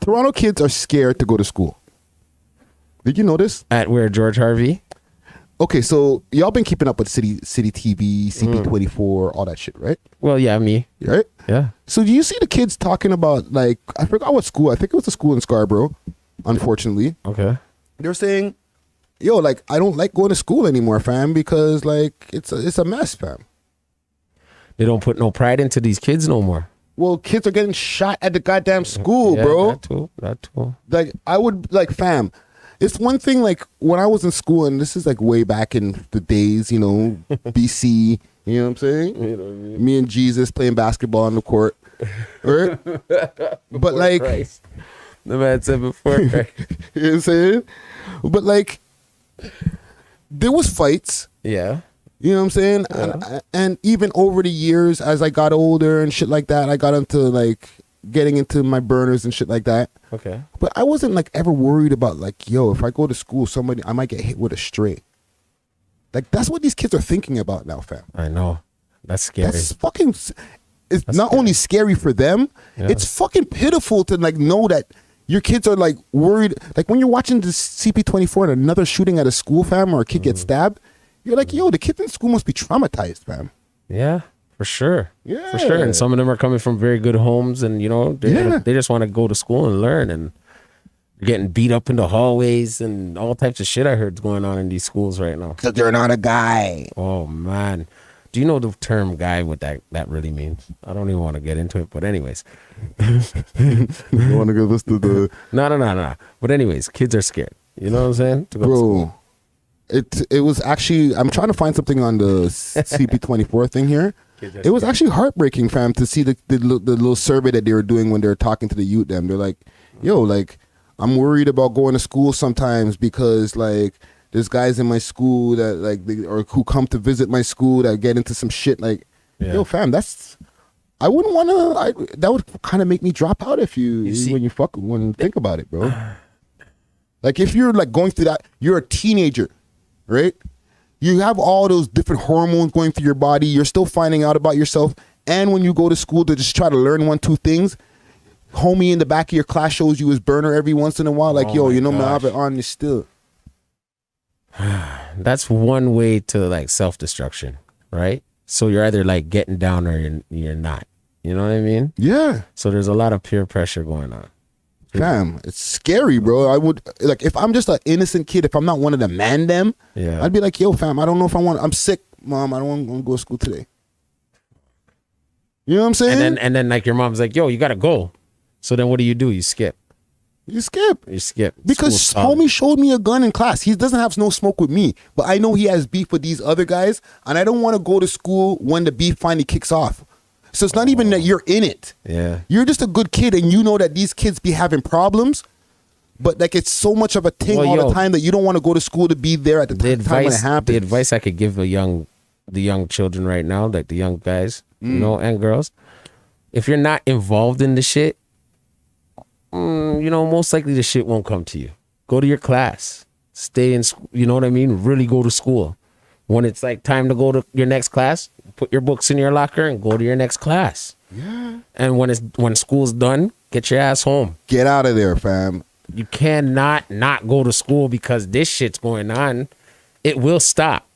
Toronto kids are scared to go to school. Did you know this? At where, George Harvey? Okay, so y'all been keeping up with City TV, CP24, all that shit, right? Well, yeah, me. Right? Yeah. So do you see the kids talking about, like, I forgot what school. I think it was a school in Scarborough, unfortunately. Okay. They're saying, yo, like, I don't like going to school anymore, fam, because, like, it's a mess, fam. They don't put no pride into these kids no more. Well, kids are getting shot at the goddamn school, bro. That too. Like, I would, like, fam, it's one thing, like, when I was in school, and this is, like, way back in the days, you know, BC, you know what I'm saying? You know what I mean? Me and Jesus playing basketball on the court, right? But, like, Christ. The man said before Christ. you know what I'm saying? But, like, there was fights. Yeah. You know what I'm saying? Yeah. And even over the years, as I got older and shit like that, I got into, like, getting into my burners and shit like that. Okay. But I wasn't, like, ever worried about, like, yo, if I go to school, I might get hit with a stray. Like, that's what these kids are thinking about now, fam. I know. That's scary. That's fucking, it's That's not scary. only scary for them, Yeah. it's fucking pitiful to, like, know that your kids are, like, worried. Like, when you're watching the CP24 and another shooting at a school, fam, or a kid gets stabbed, you're like, yo, the kids in school must be traumatized, fam. Yeah, for sure. Yeah. For sure. And some of them are coming from very good homes and, you know, Yeah. they just want to go to school and learn, and they're getting beat up in the hallways and all types of shit I heard going on in these schools right now. Because they're not a guy. Oh, man. Do you know the term guy, what that really means? I don't even want to get into it, but anyways. You want to go listen to the... No. But anyways, kids are scared. You know what I'm saying? To go to school. Bro, it was actually, I'm trying to find something on the CP24 thing here. It was actually heartbreaking, fam, to see the little survey that they were doing when they were talking to the youth. They're like, yo, like, I'm worried about going to school sometimes because, like, there's guys in my school that, like, or who come to visit my school that get into some shit. Like, yo, fam, I wouldn't want to, that would kind of make me drop out when you think about it, bro. Like, if you're, like, going through that, you're a teenager, right? You have all those different hormones going through your body. You're still finding out about yourself. And when you go to school to just try to learn 1-2 things, homie in the back of your class shows you his burner every once in a while. Like, yo, you know, I have it on you still. That's one way to, like, self-destruction, right? So you're either, like, getting down or you're not. You know what I mean? Yeah. So there's a lot of peer pressure going on. Fam, it's scary, bro. I would, like, if I'm just an innocent kid, if I'm not one of the man them, I'd be like, yo, fam, I don't know if I'm sick, mom. I don't want to go to school today. You know what I'm saying? And then like, your mom's like, yo, you got to go. So then what do? You skip. You skip. Because homie showed me a gun in class. He doesn't have no smoke with me, but I know he has beef with these other guys, and I don't want to go to school when the beef finally kicks off. So it's not even that you're in it. Yeah. You're just a good kid, and you know that these kids be having problems, but, like, it's so much of a thing the time that you don't want to go to school to be there at the time when it happens. The advice I could give the young children right now, like the young guys, you know, and girls, if you're not involved in the shit, you know, most likely the shit won't come to you. Go to your class. Stay in school. You know what I mean? Really go to school. When it's, like, time to go to your next class, put your books in your locker and go to your next class. Yeah. And when school's done, get your ass home. Get out of there, fam. You cannot not go to school because this shit's going on. It will stop.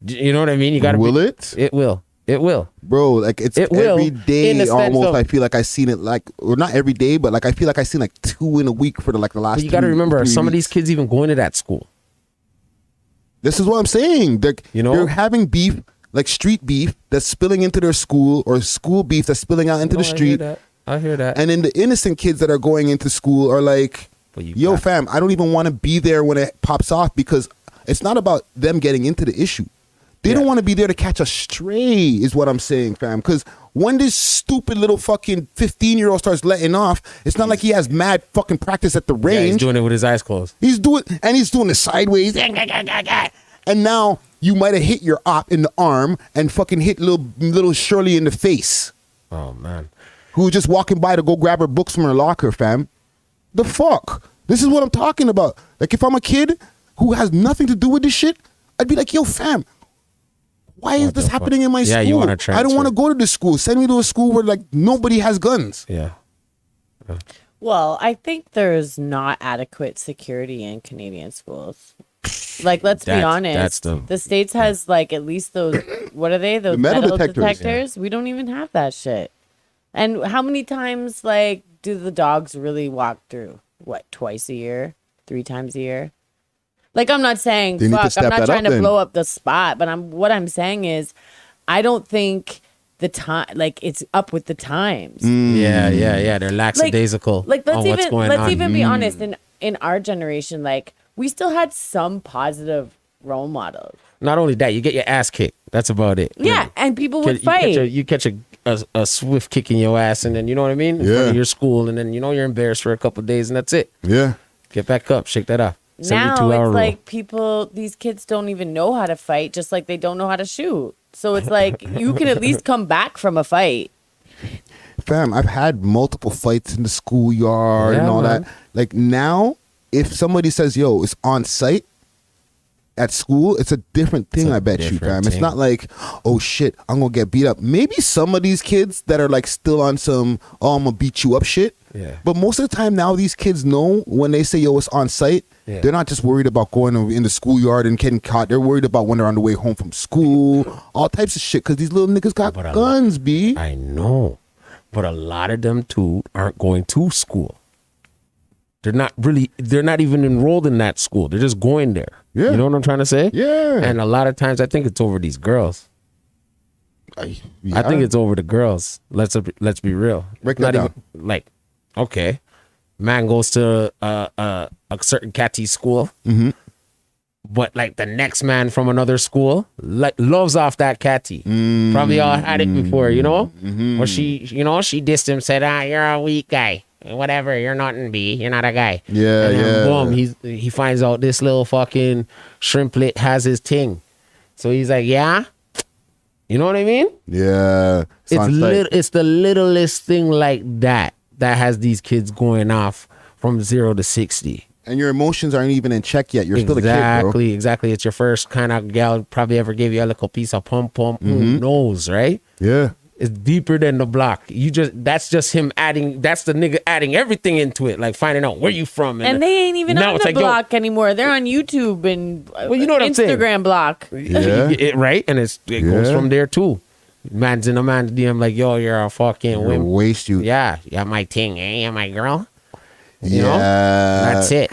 You know what I mean? You gotta. Will it? It will. It will. Bro, like, it's every day almost. I feel like I seen it, like, or not every day, but, like, I feel like I seen, like, 2 in a week for the last. But you got to remember, some of these kids even going to that school. This is what I'm saying. They're having beef, like street beef, that's spilling into their school, or school beef that's spilling out into the street. I hear that. And then the innocent kids that are going into school are like, yo, fam, I don't even want to be there when it pops off, because it's not about them getting into the issue. They don't want to be there to catch a stray, is what I'm saying, fam. Because when this stupid little fucking 15-year-old starts letting off, it's not like he has mad fucking practice at the range. Yeah, he's doing it with his eyes closed. He's doing the sideways. And now you might have hit your op in the arm and fucking hit little Shirley in the face. Oh, man. Who was just walking by to go grab her books from her locker, fam. The fuck? This is what I'm talking about. Like, if I'm a kid who has nothing to do with this shit, I'd be like, yo, fam, why is this happening in my school? You want to I don't want to go to this school. Send me to a school where, like, nobody has guns. Yeah. Well, I think there's not adequate security in Canadian schools. Like, let's be honest. The States has like at least those, what are they? Those metal metal detectors. detectors? We don't even have that shit. And how many times like do the dogs really walk through? What, twice a year? 3 times a year? Like, I'm not saying They need to fuck, step I'm not that trying up to then. blow up the spot, but what I'm saying is I don't think the time, like, it's up with the times. Yeah. They're lackadaisical Like, on what's going on. let's even be honest. In our generation, like, we still had some positive role models. Not only that, you get your ass kicked. That's about it. Yeah, and people would fight. You catch a swift kick in your ass, and then you know what I mean? In front of your school, and then you know you're embarrassed for a couple of days, and that's it. Yeah. Get back up, shake that off. Now 72 hour it's rule. like these kids don't even know how to fight, just like they don't know how to shoot. So it's like you can at least come back from a fight. Fam, I've had multiple fights in the schoolyard and all man. that. Like now, if somebody says, yo, it's on site at school, it's a different thing, I bet you, fam. It's not like, oh shit, I'm gonna get beat up. Maybe some of these kids that are like still on some, oh, I'm gonna beat you up shit. Yeah. But most of the time now, these kids know when they say, yo, it's on site, they're not just worried about going in the schoolyard and getting caught. They're worried about when they're on the way home from school, all types of shit, because these little niggas got guns, B. I know. But a lot of them too aren't going to school. They're not even enrolled in that school. They're just going there. Yeah. You know what I'm trying to say? Yeah. And a lot of times I think it's over these girls. I think it's over the girls. Let's be real. Break Not that down. even like, okay, man goes to a certain catty school, but like the next man from another school like loves off that catty. Probably all had it before, you know, or she dissed him, said, you're a weak guy. Whatever, you're not in B. You're not a guy. Yeah, and then yeah. Boom, he finds out this little fucking shrimplet has his ting. So he's like, yeah. You know what I mean? Yeah. It's the littlest thing like that has these kids going off from 0 to 60. And your emotions aren't even in check yet. You're still a kid, bro. Exactly. It's your first kind of gal probably ever gave you a little piece of pum. Who knows, right? Yeah. It's deeper than the block. That's just him adding. That's the nigga adding everything into it, like finding out where you from. And they ain't even on the block anymore. They're on YouTube and you know what I'm saying? Instagram block. Yeah. Right, and it goes from there too. Man's in a man's DM like, yo, you're a fucking wimp. Waste you. Yeah, my thing, eh? My girl. You Yeah. know? That's it.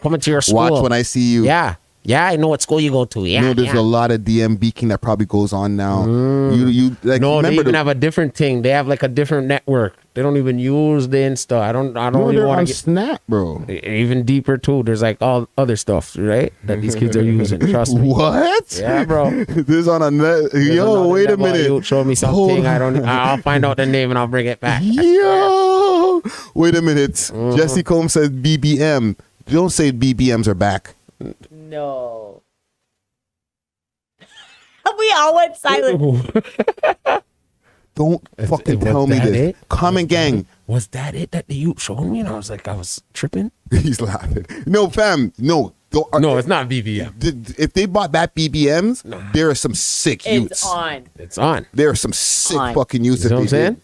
Coming to your school. Watch when I see you. Yeah, I know what school you go to. Yeah, You know, there's a lot of DM beaking that probably goes on now. You like no, they remember even have a different thing. They have like a different network. They don't even use the Insta. I don't even want to get Snap, bro. even deeper too. There's like all other stuff, right? That these kids are using. Trust me. What? Yeah, bro. This on a net. There's Yo, another wait a level. minute. You show me something. I'll find out the name and I'll bring it back. Yo, wait a minute. Jesse Combs says BBM. Don't say BBMs are back. No. We all went silent. Don't fucking tell me this. Comment gang. Was that it that you showed me? And I was like, I was tripping. He's laughing. No, fam. No. No, it's not BBM. If they bought back BBMs, there are some sick youths. It's on. There are some sick fucking youths. You know what I'm saying?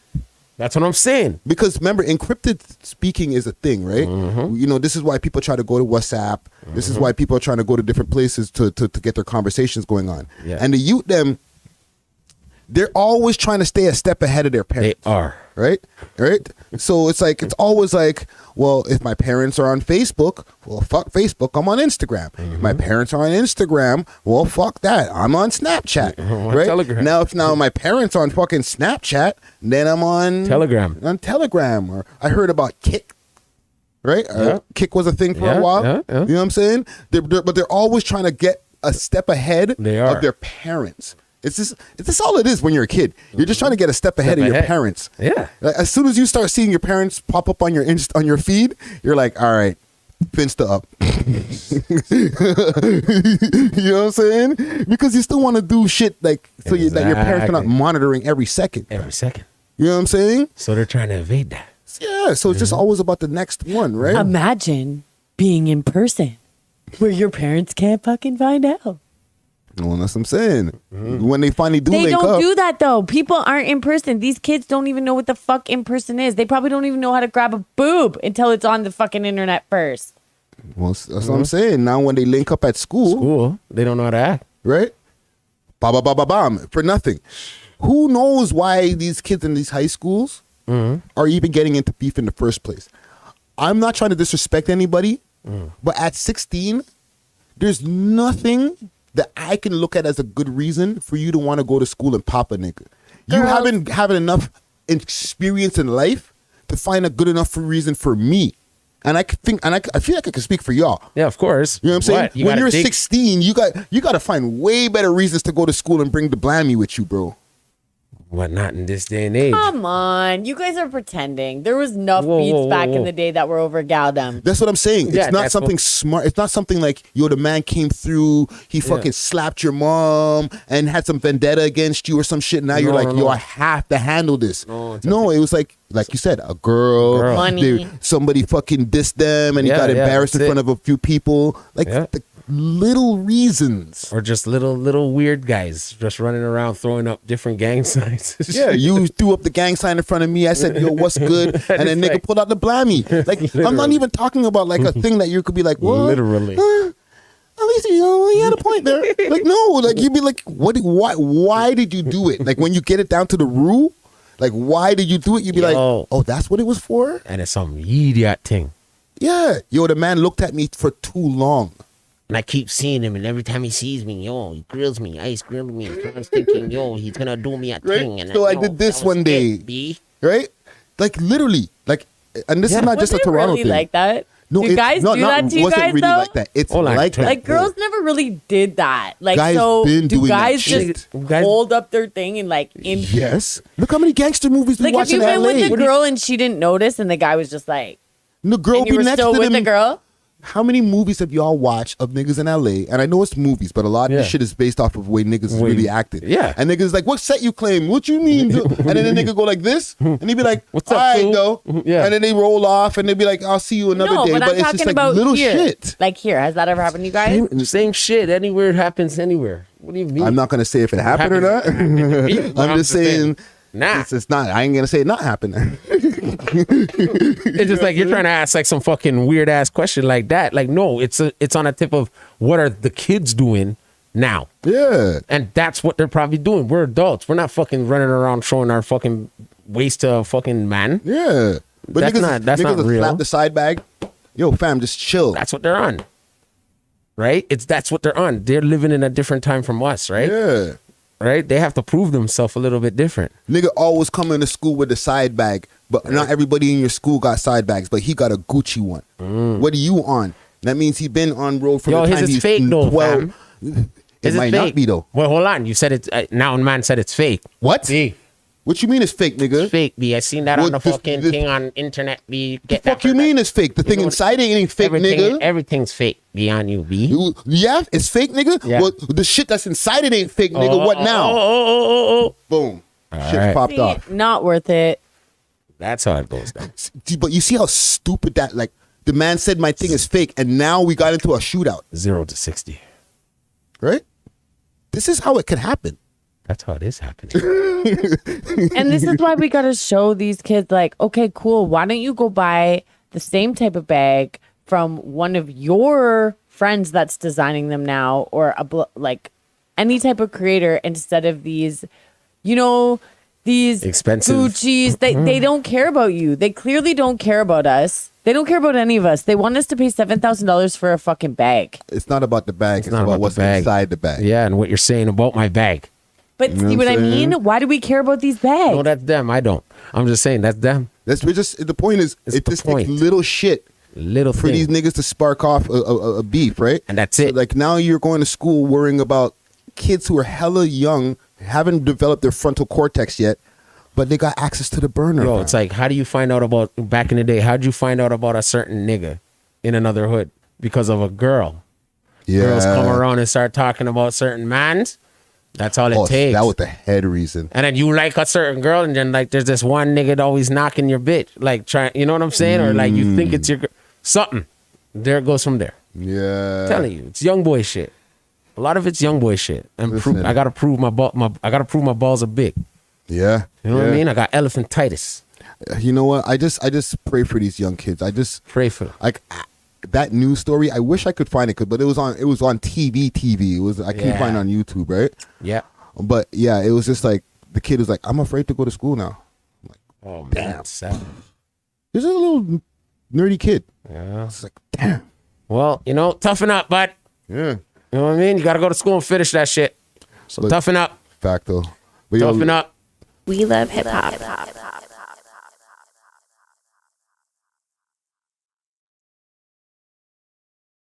That's what I'm saying. Because remember, encrypted speaking is a thing, right? You know, this is why people try to go to WhatsApp. This is why people are trying to go to different places to get their conversations going on. Yeah. And the youth, they're always trying to stay a step ahead of their parents. They are. Right? So it's always like, well, if my parents are on Facebook, well, fuck Facebook, I'm on Instagram. If my parents are on Instagram, well, fuck that, I'm on Snapchat. Right? Telegram. Now my parents are on fucking Snapchat, then I'm on Telegram. Or I heard about Kick. Right? Kick was a thing for a while. Yeah. You know what I'm saying? But they're always trying to get a step ahead of their parents. It's just all it is when you're a kid. You're just trying to get a step ahead of your parents. Yeah. Like, as soon as you start seeing your parents pop up on your feed, you're like, all right, Finsta up. You know what I'm saying? Because you still want to do shit like so that your parents are not monitoring every second. Every second. You know what I'm saying? So they're trying to evade that. Yeah. So it's just always about the next one, right? Imagine being in person where your parents can't fucking find out. Well, that's what I'm saying. When they finally do They link don't up, do that though. People aren't in person. These kids don't even know what the fuck in person is. They probably don't even know how to grab a boob until it's on the fucking internet first. well, that's what I'm saying. Now when they link up at school, Cool. They don't know how to act. right? Ba ba ba ba bam for nothing. Who knows why these kids in these high schools are even getting into beef in the first place? I'm not trying to disrespect anybody, but at 16, there's nothing that I can look at as a good reason for you to want to go to school and pop a nigga. You Girls. haven't having enough experience in life to find a good enough reason for me. And I think, and I feel like I can speak for y'all. Yeah, of course. You know what I'm saying? What? You When gotta you're dig- 16, you got to find way better reasons to go to school and bring the blammy with you, bro. What, not in this day and age? Come on, you guys are pretending. There was enough Whoa, beats whoa, back whoa. in the day that were over Galdem. That's what I'm saying. Yeah, It's not that's something what- smart. It's not something like, yo, the man came through, he fucking slapped your mom and had some vendetta against you or some shit. Now you're No, like, no, yo, no. I have to handle this. No, it's No, it was like you said, a girl. Money. Somebody fucking dissed them and he Yeah, got yeah, embarrassed in that's front of a few people. Like Yeah. the little reasons. Or just little weird guys just running around throwing up different gang signs. Yeah, you threw up the gang sign in front of me. I said, yo, what's good? And then It's nigga like- pulled out the blammy. Like, I'm not Literally. even talking about like a thing that you could be like, what? Literally. At least you had a point there. Like, no, like you'd be like, what? Why did you do it? Like when you get it down to the rule, like why did you do it? You'd be like, Yo. oh, that's what it was for. And it's some idiot thing. Yeah, yo, the man looked at me for too long. And I keep seeing him, and every time he sees me, yo, he grills me, ice grills me. So I'm thinking, yo, he's gonna do me a Right? thing. And So I yo, did this that was one day. it, B. Right? Like literally, like, and this Yeah. is not Was just a it Toronto really thing. like that? No, do it's guys not, do not, that to you wasn't guys really though? like that. It's Hold on, like that. Like girls never really did that. Like Guys so, been do doing that guys shit. just Guys- hold up their thing and like in? Yes. Look how many gangster movies we Like if watch you in been LA. with the girl and she didn't notice, and the guy was just like, The girl and you be were next still to with them. the girl. How many movies have y'all watched of niggas in LA? And I know it's movies, but a lot of this Yeah. shit is based off of the way niggas is Way- really acting. yeah. And niggas like, what set you claim? What you mean? And then the nigga go like this, and he be like, What's all up, right, fool?" though. Yeah. And then they roll off, and they be like, I'll see you another No, day. but But I'm it's talking just like about little here. shit. Like here, has that ever happened to you guys? Same shit. Anywhere it happens, anywhere. What do you mean? I'm not gonna say if it happened or not. I'm just saying. Nah. It's not. I ain't gonna say it not happened. It's just like you're trying to ask like some fucking weird ass question like that. Like, no, it's on a tip of what are the kids doing now? Yeah. And that's what they're probably doing. We're adults. We're not fucking running around showing our fucking waist to a fucking man. Yeah. But That's niggas not will real. slap the side bag. Yo, fam, just chill. That's what they're on. Right? That's what they're on. They're living in a different time from us, right? Yeah. Right? They have to prove themselves a little bit different. Nigga always come into school with a side bag, but not everybody in your school got side bags, but he got a Gucci one. What are you on? That means he been on road from Yo, the his time is he's fake though, 12. fam. It Is might fake? not be though. Well, hold on. You said it's now man said it's fake. What? B. What you mean it's fake, nigga? It's fake, B. I seen that Well, on the this- fucking this- thing on internet, B. The Get that fuck you for mean that. it's fake? The thing know, inside it ain't fake, nigga. Everything's fake. Be on you, B. Yeah, it's fake, nigga. Yeah. Well, the shit that's inside it ain't fake, nigga. What now? Oh. Boom. Shit right. popped off. Not worth it. That's how it goes down. See, but you see how stupid that, like, the man said my thing is fake, and now we got into a shootout, 0 to 60. right? This is how it could happen. That's how it is happening. And this is why we got to show these kids, like, okay, cool. Why don't you go buy the same type of bag from one of your friends that's designing them now, or like any type of creator, instead of these, you know, these Expensive. Gucci's. They don't care about you. They clearly don't care about us. They don't care about any of us. They want us to pay $7,000 for a fucking bag. It's not about the bag. It's not about about the what's bag. inside the bag. Yeah, and what you're saying about my bag. But You know see what what I I'm saying? mean? Why do we care about these bags? No, that's them. I don't. I'm just saying that's them. We're just the point is It's it the just point. takes little shit Little for thing. these niggas to spark off a beef, right? And that's So, it. like now you're going to school worrying about kids who are hella young, haven't developed their frontal cortex yet, but they got access to the burner. Yo, it's like, how do you find out about, back in the day, how'd you find out about a certain nigga in another hood? Because of a girl. yeah. Girls come around and start talking about certain mans. That's all it Oh, takes. that was the head reason. And then you like a certain girl, and then like there's this one nigga that always knocking your bitch, like trying, you know what I'm saying, or like you think it's your something. There it goes from there. Yeah. I'm telling you, it's young boy shit. A lot of it's young boy shit. And Listen. I gotta prove my balls are big. Yeah. You know what I mean? I got elephantitis. You know what? I just pray for these young kids. I just Pray for them. like that news story. I wish I could find it, but it was on TV. It was I couldn't find it on YouTube, right? Yeah. But yeah, it was just like the kid was like, I'm afraid to go to school now. Oh man, Damn. sad. This is a little nerdy kid. Yeah. It's like, damn. Well, toughen up, bud. Yeah. You know what I mean? You gotta go to school and finish that shit. So But- toughen up. Fact though. But yo, Toughen up. We love hip hop.